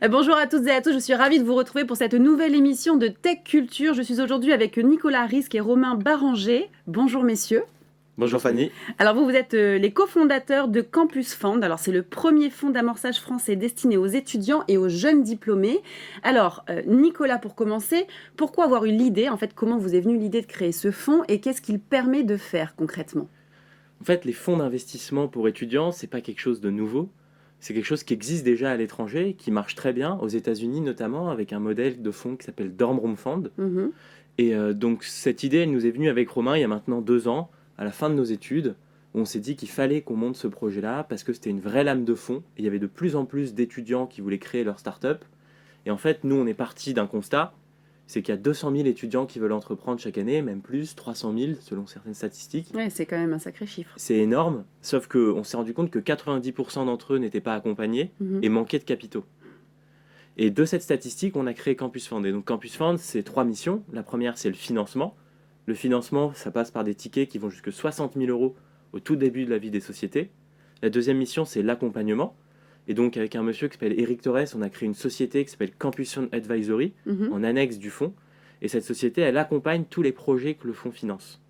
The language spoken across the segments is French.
Bonjour à toutes et à tous, je suis ravie de vous retrouver pour cette nouvelle émission de Tech Culture. Je suis aujourd'hui avec Nicolas Risque et Romain Barranger. Bonjour messieurs. Bonjour Fanny. Alors vous êtes les cofondateurs de Campus Fund. Alors c'est le premier fonds d'amorçage français destiné aux étudiants et aux jeunes diplômés. Alors Nicolas, pour commencer, pourquoi avoir eu l'idée, en fait comment vous est venue l'idée de créer ce fonds et qu'est-ce qu'il permet de faire concrètement? En fait, les fonds d'investissement pour étudiants, c'est pas quelque chose de nouveau. C'est quelque chose qui existe déjà à l'étranger, qui marche très bien, aux États-Unis notamment, avec un modèle de fonds qui s'appelle Dorm Room Fund. Mhm. Et donc, cette idée, elle nous est venue avec Romain il y a maintenant 2 ans, à la fin de nos études, où on s'est dit qu'il fallait qu'on monte ce projet-là parce que c'était une vraie lame de fond. Et il y avait de plus en plus d'étudiants qui voulaient créer leur start-up. Et en fait, nous, on est parti d'un constat, c'est qu'il y a 200 000 étudiants qui veulent entreprendre chaque année, même plus, 300 000 selon certaines statistiques. Ouais, c'est quand même un sacré chiffre. C'est énorme, sauf qu'on s'est rendu compte que 90% d'entre eux n'étaient pas accompagnés Mhm. et manquaient de capitaux. Et de cette statistique, on a créé Campus Fund. Et donc Campus Fund, c'est 3 missions. La première, c'est le financement. Le financement, ça passe par des tickets qui vont jusqu'à 60 000 euros au tout début de la vie des sociétés. La deuxième mission, c'est l'accompagnement. Et donc avec un monsieur qui s'appelle Eric Torres, on a créé une société qui s'appelle Campus Fund Advisory, Mhm. en annexe du fonds. Et cette société, elle accompagne tous les projets que le fonds finance.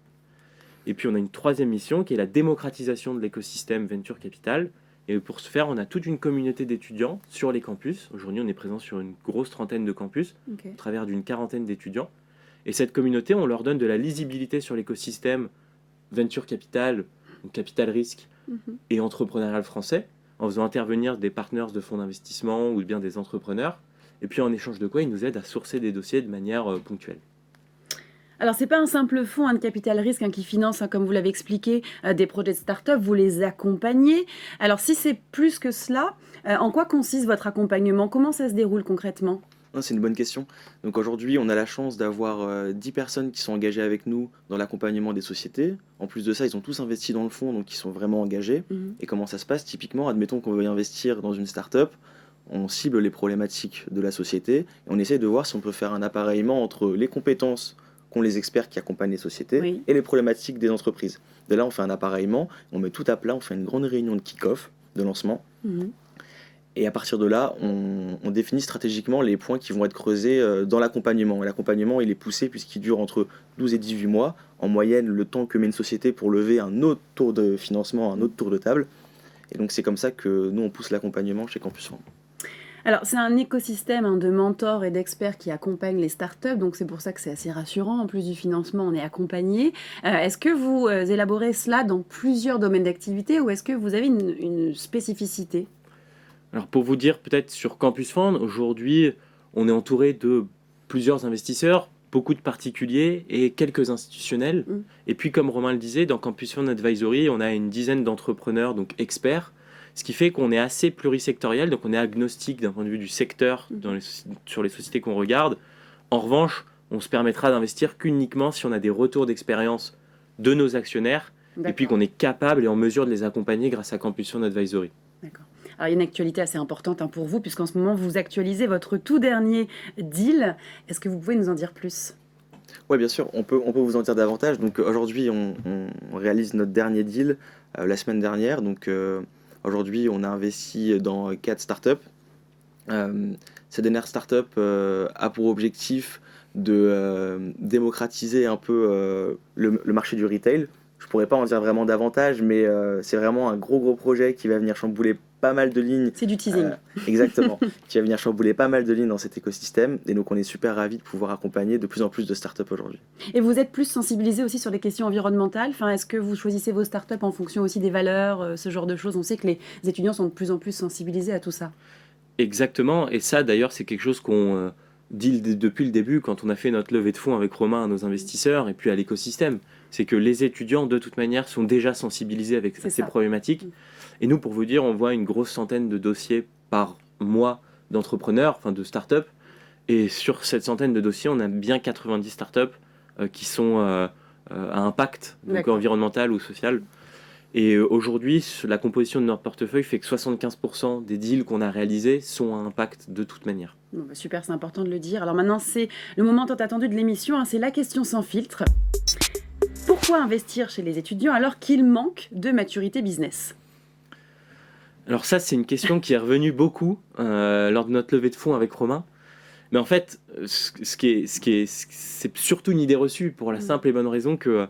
Et puis on a une troisième mission qui est la démocratisation de l'écosystème Venture Capital. Et pour ce faire, on a toute une communauté d'étudiants sur les campus. Aujourd'hui, on est présent sur une grosse trentaine de campus, Ok. au travers d'une quarantaine d'étudiants. Et cette communauté, on leur donne de la lisibilité sur l'écosystème Venture Capital, donc capital risque Mhm. et entrepreneurial français, en faisant intervenir des partenaires de fonds d'investissement ou bien des entrepreneurs. Et puis en échange de quoi, ils nous aident à sourcer des dossiers de manière ponctuelle. Alors, c'est pas un simple fonds de capital risque qui finance, comme vous l'avez expliqué, des projets de start-up, vous les accompagnez. Alors, si c'est plus que cela, en quoi consiste votre accompagnement? Comment ça se déroule concrètement? Non, c'est une bonne question. Donc aujourd'hui, on a la chance d'avoir 10 personnes qui sont engagées avec nous dans l'accompagnement des sociétés. En plus de ça, ils ont tous investi dans le fonds, donc ils sont vraiment engagés. Mhm. Et comment ça se passe? Typiquement, admettons qu'on veut investir dans une start-up, on cible les problématiques de la société et on essaie de voir si on peut faire un appareillement entre les compétences qu'ont les experts qui accompagnent les sociétés Oui. et les problématiques des entreprises. De là, on fait un appareillement, on met tout à plat, on fait une grande réunion de kick-off, de lancement. Mhm. Et à partir de là, on définit stratégiquement les points qui vont être creusés dans l'accompagnement. Et l'accompagnement, il est poussé puisqu'il dure entre 12 et 18 mois. En moyenne, le temps que met une société pour lever un autre tour de financement, un autre tour de table. Et donc, c'est comme ça que nous, on pousse l'accompagnement chez Campus Fund. Alors, c'est un écosystème de mentors et d'experts qui accompagnent les startups, donc c'est pour ça que c'est assez rassurant. En plus du financement, on est accompagné. Est-ce que vous élaborez cela dans plusieurs domaines d'activité ou est-ce que vous avez une spécificité? Alors pour vous dire, peut-être sur Campus Fund, aujourd'hui, on est entouré de plusieurs investisseurs, beaucoup de particuliers et quelques institutionnels. Mm. Et puis comme Romain le disait, dans Campus Fund Advisory, on a une dizaine d'entrepreneurs, donc experts, ce qui fait qu'on est assez plurisectoriel, donc on est agnostique d'un point de vue du secteur sur les sociétés qu'on regarde. En revanche, on se permettra d'investir qu'uniquement si on a des retours d'expérience de nos actionnaires et puis qu'on est capable et en mesure de les accompagner grâce à Campus Fund Advisory. D'accord. Alors, il y a une actualité assez importante pour vous, puisqu'en ce moment, vous actualisez votre tout dernier deal. Est-ce que vous pouvez nous en dire plus? Oui, bien sûr, on peut vous en dire davantage. Donc aujourd'hui, on réalise notre dernier deal la semaine dernière. Donc aujourd'hui, on a investi dans 4 startups. Cette dernière startup a pour objectif de démocratiser un peu le marché du retail. Je pourrais pas en dire vraiment davantage, mais c'est vraiment un gros projet qui va venir chambouler pas mal de lignes. C'est du teasing. Exactement, qui va venir chambouler pas mal de lignes dans cet écosystème. Et donc on est super ravis de pouvoir accompagner de plus en plus de startups aujourd'hui. Et vous êtes plus sensibilisé aussi sur les questions environnementales. Est-ce que vous choisissez vos startups en fonction aussi des valeurs, ce genre de choses? On sait que les étudiants sont de plus en plus sensibilisés à tout ça. Exactement, et ça d'ailleurs c'est quelque chose qu'on dit depuis le début quand on a fait notre levée de fonds avec Romain à nos investisseurs et puis à l'écosystème. C'est que les étudiants de toute manière sont déjà sensibilisés avec ces problématiques. Et nous, pour vous dire, on voit une grosse centaine de dossiers par mois d'entrepreneurs, enfin de startups. Et sur cette centaine de dossiers, on a bien 90 startups qui sont à impact, donc environnemental ou social. Et aujourd'hui, la composition de notre portefeuille fait que 75% des deals qu'on a réalisés sont à impact de toute manière. Bon, bah super, c'est important de le dire. Alors maintenant, c'est le moment tant attendu de l'émission, c'est la question sans filtre. Pourquoi investir chez les étudiants alors qu'ils manquent de maturité business? Alors ça, c'est une question qui est revenue beaucoup lors de notre levée de fonds avec Romain. Mais en fait, c'est surtout une idée reçue pour la simple et bonne raison que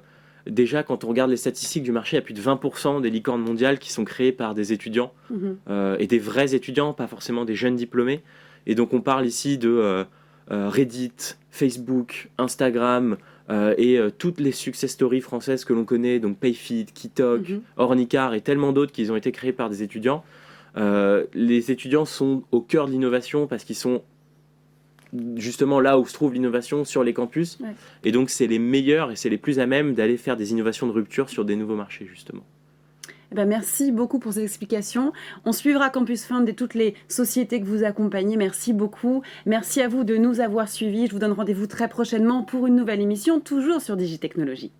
déjà, quand on regarde les statistiques du marché, il y a plus de 20% des licornes mondiales qui sont créées par des étudiants et des vrais étudiants, pas forcément des jeunes diplômés. Et donc on parle ici de Reddit, Facebook, Instagram et toutes les success stories françaises que l'on connaît, donc Payfit, Kitok, Ornicar et tellement d'autres qui ont été créés par des étudiants. Les étudiants sont au cœur de l'innovation parce qu'ils sont justement là où se trouve l'innovation sur les campus. Ouais. Et donc, c'est les meilleurs et c'est les plus à même d'aller faire des innovations de rupture sur des nouveaux marchés, justement. Eh ben, merci beaucoup pour ces explications. On suivra Campus Fund et toutes les sociétés que vous accompagnez. Merci beaucoup. Merci à vous de nous avoir suivis. Je vous donne rendez-vous très prochainement pour une nouvelle émission, toujours sur Digitechnologie.